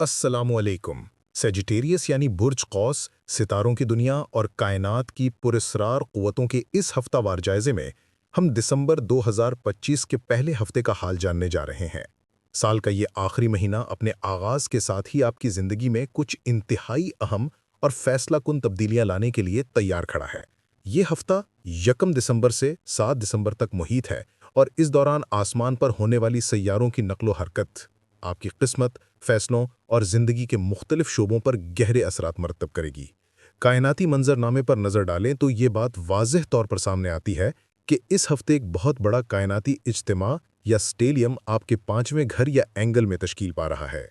السلام علیکم۔ سیجیٹیریس یعنی برج قوس، ستاروں کی دنیا اور کائنات کی پراسرار قوتوں کے اس ہفتہ وار جائزے میں ہم دسمبر 2025 کے پہلے ہفتے کا حال جاننے جا رہے ہیں۔ سال کا یہ آخری مہینہ اپنے آغاز کے ساتھ ہی آپ کی زندگی میں کچھ انتہائی اہم اور فیصلہ کن تبدیلیاں لانے کے لیے تیار کھڑا ہے۔ یہ ہفتہ 1 دسمبر سے 7 دسمبر تک محیط ہے اور اس دوران آسمان پر ہونے والی سیاروں کی نقل و حرکت آپ کی قسمت، فیصلوں اور زندگی کے مختلف شعبوں پر گہرے اثرات مرتب کرے گی۔ کائناتی منظر نامے پر نظر ڈالیں تو یہ بات واضح طور پر سامنے آتی ہے کہ اس ہفتے ایک بہت بڑا کائناتی اجتماع یا سٹیلیم آپ کے 5ویں گھر یا اینگل میں تشکیل پا رہا ہے۔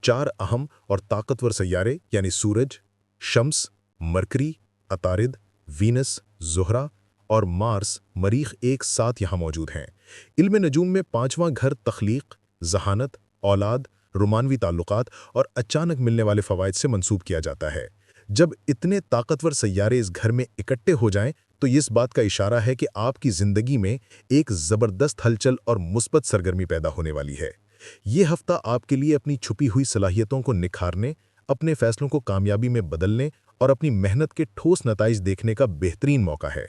4 اہم اور طاقتور سیارے یعنی سورج، شمس، مرکری، عطارد، وینس، زہرہ اور مارس مریخ ایک ساتھ یہاں موجود ہیں۔ علم نجوم میں 5واں گھر تخلیق، ذہانت، اولاد، رومانوی تعلقات اور اچانک ملنے والے فوائد سے منسوب کیا جاتا ہے۔ جب اتنے طاقتور سیارے اس گھر میں اکٹھے ہو جائیں تو یہ اس بات کا اشارہ ہے کہ آپ کی زندگی میں ایک زبردست ہلچل اور مثبت سرگرمی پیدا ہونے والی ہے۔ یہ ہفتہ آپ کے لیے اپنی چھپی ہوئی صلاحیتوں کو نکھارنے، اپنے فیصلوں کو کامیابی میں بدلنے اور اپنی محنت کے ٹھوس نتائج دیکھنے کا بہترین موقع ہے۔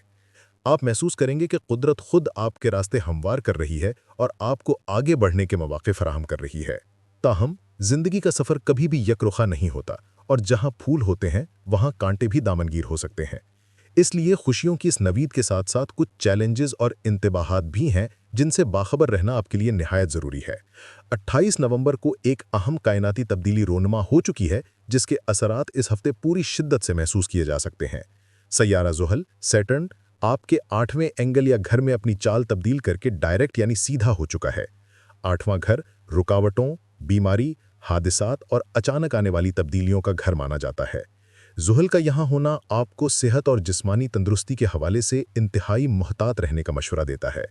آپ محسوس کریں گے کہ قدرت خود آپ کے راستے ہموار کر رہی ہے اور آپ کو آگے بڑھنے کے مواقع فراہم کر رہی ہے۔ تاہم زندگی کا سفر کبھی بھی یک رخا نہیں ہوتا اور جہاں پھول ہوتے ہیں وہاں کانٹے بھی دامنگیر ہو سکتے ہیں۔ اس لیے خوشیوں کی اس نوید کے ساتھ ساتھ کچھ چیلنجز اور انتباہات بھی ہیں جن سے باخبر رہنا آپ کے لیے نہایت ضروری ہے۔ 28 نومبر کو ایک اہم کائناتی تبدیلی رونما ہو چکی ہے جس کے اثرات اس ہفتے پوری شدت سے محسوس کیے جا سکتے ہیں۔ سیارہ زحل، سیٹرن، آپ کے 8ویں اینگل یا گھر میں اپنی چال تبدیل کر کے ڈائریکٹ یعنی سیدھا ہو چکا ہے۔ 8واں گھر رکاوٹوں، بیماری، حادثات اور اچانک آنے والی تبدیلیوں کا گھر مانا جاتا ہے۔ زحل کا یہاں ہونا آپ کو صحت اور جسمانی تندرستی کے حوالے سے انتہائی محتاط رہنے کا مشورہ دیتا ہے۔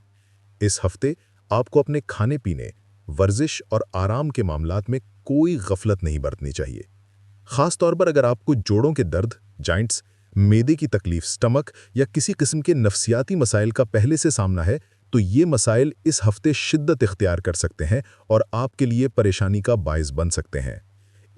اس ہفتے آپ کو اپنے کھانے پینے، ورزش اور آرام کے معاملات میں کوئی غفلت نہیں برتنی چاہیے۔ خاص طور پر اگر آپ کو جوڑوں کے درد، جائنٹس، معدے کی تکلیف، سٹمک یا کسی قسم کے نفسیاتی مسائل کا پہلے سے سامنا ہے تو یہ مسائل اس ہفتے شدت اختیار کر سکتے ہیں اور آپ کے لیے پریشانی کا باعث بن سکتے ہیں۔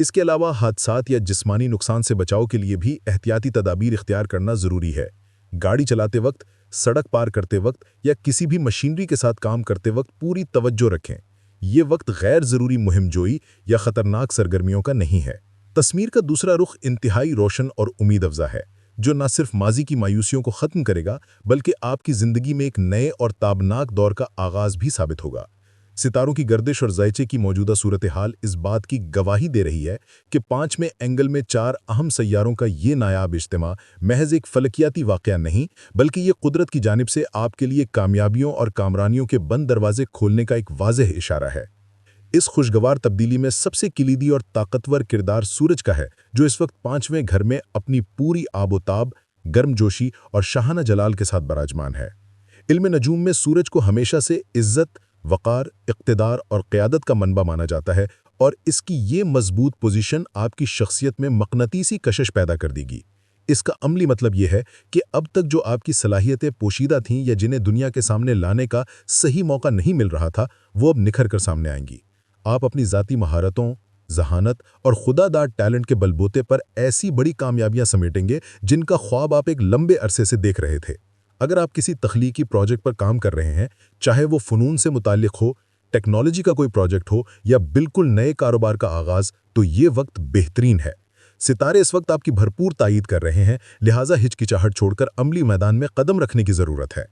اس کے علاوہ حادثات یا جسمانی نقصان سے بچاؤ کے لیے بھی احتیاطی تدابیر اختیار کرنا ضروری ہے۔ گاڑی چلاتے وقت، سڑک پار کرتے وقت یا کسی بھی مشینری کے ساتھ کام کرتے وقت پوری توجہ رکھیں۔ یہ وقت غیر ضروری مہم جوئی یا خطرناک سرگرمیوں کا نہیں ہے۔ تصویر کا دوسرا رخ انتہائی روشن اور امید افزا ہے جو نہ صرف ماضی کی مایوسیوں کو ختم کرے گا بلکہ آپ کی زندگی میں ایک نئے اور تابناک دور کا آغاز بھی ثابت ہوگا۔ ستاروں کی گردش اور زائچے کی موجودہ صورتحال اس بات کی گواہی دے رہی ہے کہ 5ویں اینگل میں 4 اہم سیاروں کا یہ نایاب اجتماع محض ایک فلکیاتی واقعہ نہیں بلکہ یہ قدرت کی جانب سے آپ کے لیے کامیابیوں اور کامرانیوں کے بند دروازے کھولنے کا ایک واضح اشارہ ہے۔ اس خوشگوار تبدیلی میں سب سے کلیدی اور طاقتور کردار سورج کا ہے جو اس وقت 5ویں گھر میں اپنی پوری آب و تاب، گرم جوشی اور شاہانہ جلال کے ساتھ براجمان ہے۔ علم نجوم میں سورج کو ہمیشہ سے عزت، وقار، اقتدار اور قیادت کا منبع مانا جاتا ہے اور اس کی یہ مضبوط پوزیشن آپ کی شخصیت میں مقناطیسی کشش پیدا کر دے گی۔ اس کا عملی مطلب یہ ہے کہ اب تک جو آپ کی صلاحیتیں پوشیدہ تھیں یا جنہیں دنیا کے سامنے لانے کا صحیح موقع نہیں مل رہا تھا وہ اب نکھر کر سامنے آئیں گی۔ آپ اپنی ذاتی مہارتوں، ذہانت اور خدا داد ٹیلنٹ کے بلبوتے پر ایسی بڑی کامیابیاں سمیٹیں گے جن کا خواب آپ ایک لمبے عرصے سے دیکھ رہے تھے۔ اگر آپ کسی تخلیقی پروجیکٹ پر کام کر رہے ہیں، چاہے وہ فنون سے متعلق ہو، ٹیکنالوجی کا کوئی پروجیکٹ ہو یا بالکل نئے کاروبار کا آغاز، تو یہ وقت بہترین ہے۔ ستارے اس وقت آپ کی بھرپور تائید کر رہے ہیں، لہٰذا ہچکچاہٹ چھوڑ کر عملی میدان میں قدم رکھنے کی ضرورت ہے۔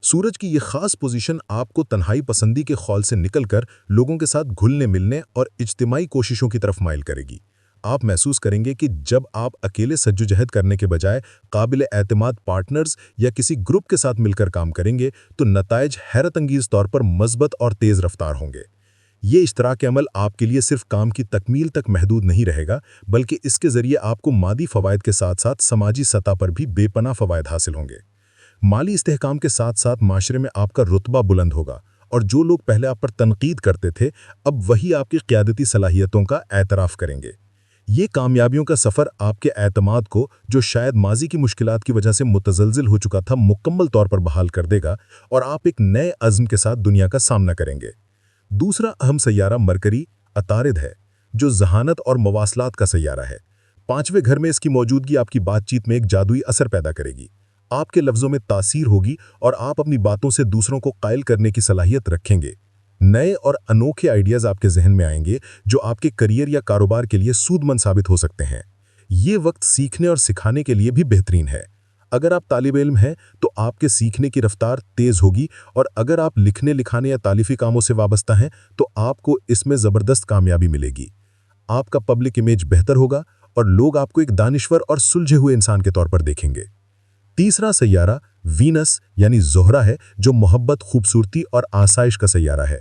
سورج کی یہ خاص پوزیشن آپ کو تنہائی پسندی کے خول سے نکل کر لوگوں کے ساتھ گھلنے ملنے اور اجتماعی کوششوں کی طرف مائل کرے گی۔ آپ محسوس کریں گے کہ جب آپ اکیلے سجوجہد کرنے کے بجائے قابل اعتماد پارٹنرز یا کسی گروپ کے ساتھ مل کر کام کریں گے تو نتائج حیرت انگیز طور پر مثبت اور تیز رفتار ہوں گے۔ یہ اشتراک عمل آپ کے لیے صرف کام کی تکمیل تک محدود نہیں رہے گا بلکہ اس کے ذریعے آپ کو مادی فوائد کے ساتھ ساتھ سماجی سطح پر بھی بے پناہ فوائد حاصل ہوں گے۔ مالی استحکام کے ساتھ ساتھ معاشرے میں آپ کا رتبہ بلند ہوگا اور جو لوگ پہلے آپ پر تنقید کرتے تھے اب وہی آپ کی قیادتی صلاحیتوں کا اعتراف کریں گے۔ یہ کامیابیوں کا سفر آپ کے اعتماد کو جو شاید ماضی کی مشکلات کی وجہ سے متزلزل ہو چکا تھا مکمل طور پر بحال کر دے گا اور آپ ایک نئے عزم کے ساتھ دنیا کا سامنا کریں گے۔ دوسرا اہم سیارہ مرکری، عطارد ہے۔ جو ذہانت اور مواصلات کا سیارہ ہے۔ 5ویں گھر میں اس کی موجودگی آپ کی بات چیت میں ایک جادوئی اثر پیدا کرے گی۔ آپ کے لفظوں میں تاثیر ہوگی اور آپ اپنی باتوں سے دوسروں کو قائل کرنے کی صلاحیت رکھیں گے۔ نئے اور انوکھے آئیڈیاز آپ کے ذہن میں آئیں گے جو آپ کے کریئر یا کاروبار کے لیے سود مند ثابت ہو سکتے ہیں۔ یہ وقت سیکھنے اور سکھانے کے لیے بھی بہترین ہے۔ اگر آپ طالب علم ہیں تو آپ کے سیکھنے کی رفتار تیز ہوگی، اور اگر آپ لکھنے لکھانے یا تالیفی کاموں سے وابستہ ہیں تو آپ کو اس میں زبردست کامیابی ملے گی۔ آپ کا پبلک امیج بہتر ہوگا اور لوگ آپ کو ایک دانشور اور سلجھے ہوئے انسان کے طور پر دیکھیں گے۔ تیسرا سیارہ وینس یعنی زہرہ ہے، جو محبت، خوبصورتی اور آسائش کا سیارہ ہے۔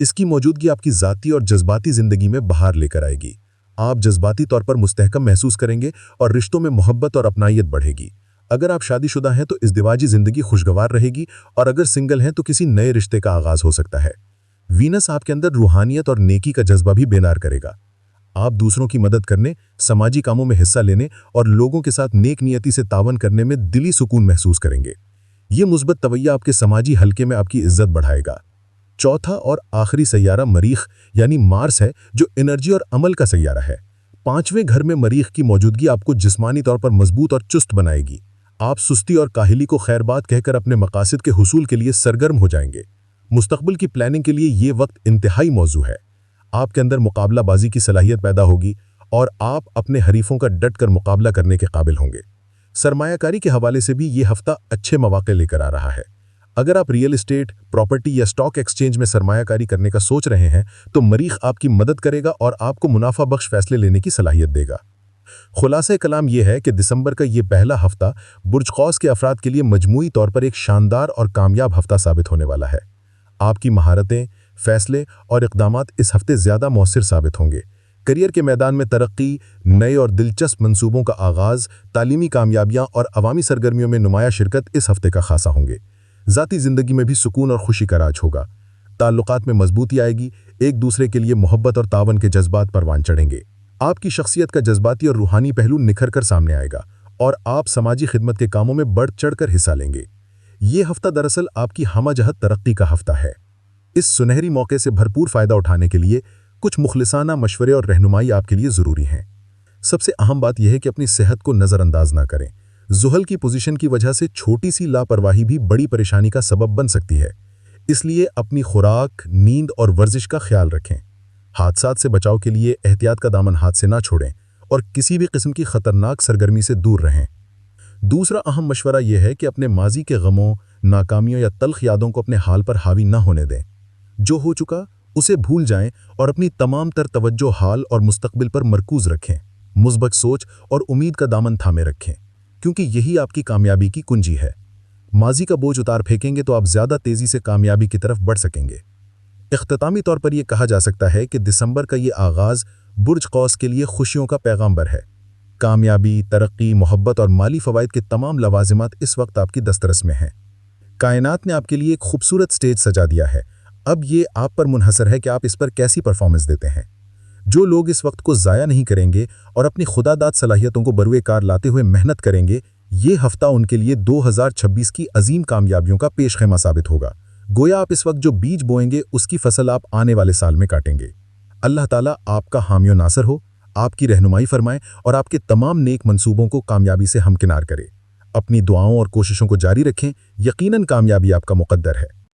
اس کی موجودگی آپ کی ذاتی اور جذباتی زندگی میں بہار لے کر آئے گی۔ آپ جذباتی طور پر مستحکم محسوس کریں گے اور رشتوں میں محبت اور اپنائیت بڑھے گی۔ اگر آپ شادی شدہ ہیں تو ازدواجی زندگی خوشگوار رہے گی، اور اگر سنگل ہیں تو کسی نئے رشتے کا آغاز ہو سکتا ہے۔ وینس آپ کے اندر روحانیت اور نیکی کا جذبہ بھی بیدار کرے گا۔ آپ دوسروں کی مدد کرنے، سماجی کاموں میں حصہ لینے اور لوگوں کے ساتھ نیک نیتی سے تعاون کرنے میں دلی سکون محسوس کریں گے۔ یہ مثبت توجہ آپ کے سماجی حلقے میں آپ کی عزت بڑھائے گا۔ چوتھا اور آخری سیارہ مریخ یعنی مارس ہے، جو انرجی اور عمل کا سیارہ ہے۔ 5ویں گھر میں مریخ کی موجودگی آپ کو جسمانی طور پر مضبوط اور چست بنائے گی۔ آپ سستی اور کاہلی کو خیر بات کہہ کر اپنے مقاصد کے حصول کے لیے سرگرم ہو جائیں گے۔ مستقبل کی پلاننگ کے لیے یہ وقت انتہائی موزوں ہے۔ آپ کے اندر مقابلہ بازی کی صلاحیت پیدا ہوگی اور آپ اپنے حریفوں کا ڈٹ کر مقابلہ کرنے کے قابل ہوں گے۔ سرمایہ کاری کے حوالے سے بھی یہ ہفتہ اچھے مواقع لے کر آ رہا ہے۔ اگر آپ ریئل اسٹیٹ، پراپرٹی یا اسٹاک ایکسچینج میں سرمایہ کاری کرنے کا سوچ رہے ہیں تو مریخ آپ کی مدد کرے گا اور آپ کو منافع بخش فیصلے لینے کی صلاحیت دے گا۔ خلاصہ کلام یہ ہے کہ دسمبر کا یہ پہلا ہفتہ برج قوس کے افراد کے لیے مجموعی طور پر ایک شاندار اور کامیاب ہفتہ ثابت ہونے والا ہے۔ آپ کی مہارتیں، فیصلے اور اقدامات اس ہفتے زیادہ مؤثر ثابت ہوں گے۔ کریئر کے میدان میں ترقی، نئے اور دلچسپ منصوبوں کا آغاز، تعلیمی کامیابیاں اور عوامی سرگرمیوں میں نمایاں شرکت اس ہفتے کا خاصہ ہوں گے۔ ذاتی زندگی میں بھی سکون اور خوشی کا راج ہوگا۔ تعلقات میں مضبوطی آئے گی، ایک دوسرے کے لیے محبت اور تعاون کے جذبات پروان چڑھیں گے۔ آپ کی شخصیت کا جذباتی اور روحانی پہلو نکھر کر سامنے آئے گا اور آپ سماجی خدمت کے کاموں میں بڑھ چڑھ کر حصہ لیں گے۔ یہ ہفتہ دراصل آپ کی ہمہ جہت ترقی کا ہفتہ ہے۔ اس سنہری موقع سے بھرپور فائدہ اٹھانے کے لیے کچھ مخلصانہ مشورے اور رہنمائی آپ کے لیے ضروری ہیں۔ سب سے اہم بات یہ ہے کہ اپنی صحت کو نظر انداز نہ کریں۔ زحل کی پوزیشن کی وجہ سے چھوٹی سی لاپرواہی بھی بڑی پریشانی کا سبب بن سکتی ہے۔ اس لیے اپنی خوراک، نیند اور ورزش کا خیال رکھیں۔ حادثات سے بچاؤ کے لیے احتیاط کا دامن ہاتھ سے نہ چھوڑیں اور کسی بھی قسم کی خطرناک سرگرمی سے دور رہیں۔ دوسرا اہم مشورہ یہ ہے کہ اپنے ماضی کے غموں، ناکامیوں یا تلخ یادوں کو اپنے حال پر حاوی نہ ہونے دیں۔ جو ہو چکا اسے بھول جائیں اور اپنی تمام تر توجہ حال اور مستقبل پر مرکوز رکھیں۔ مثبت سوچ اور امید کا دامن تھامے رکھیں، کیونکہ یہی آپ کی کامیابی کی کنجی ہے۔ ماضی کا بوجھ اتار پھینکیں گے تو آپ زیادہ تیزی سے کامیابی کی طرف بڑھ سکیں گے۔ اختتامی طور پر یہ کہا جا سکتا ہے کہ دسمبر کا یہ آغاز برج قوس کے لیے خوشیوں کا پیغامبر ہے۔ کامیابی، ترقی، محبت اور مالی فوائد کے تمام لوازمات اس وقت آپ کی دسترس میں ہیں۔ کائنات نے آپ کے لیے ایک خوبصورت سٹیج سجا دیا ہے۔ اب یہ آپ پر منحصر ہے کہ آپ اس پر کیسی پرفارمنس دیتے ہیں۔ جو لوگ اس وقت کو ضائع نہیں کریں گے اور اپنی خدا داد صلاحیتوں کو بروئے کار لاتے ہوئے محنت کریں گے، یہ ہفتہ ان کے لیے 2026 کی عظیم کامیابیوں کا پیش خیمہ ثابت ہوگا۔ گویا آپ اس وقت جو بیج بوئیں گے اس کی فصل آپ آنے والے سال میں کاٹیں گے۔ اللہ تعالیٰ آپ کا حامی و ناصر ہو، آپ کی رہنمائی فرمائے اور آپ کے تمام نیک منصوبوں کو کامیابی سے ہمکنار کرے۔ اپنی دعاؤں اور کوششوں کو جاری رکھیں، یقیناً کامیابی آپ کا مقدر ہے۔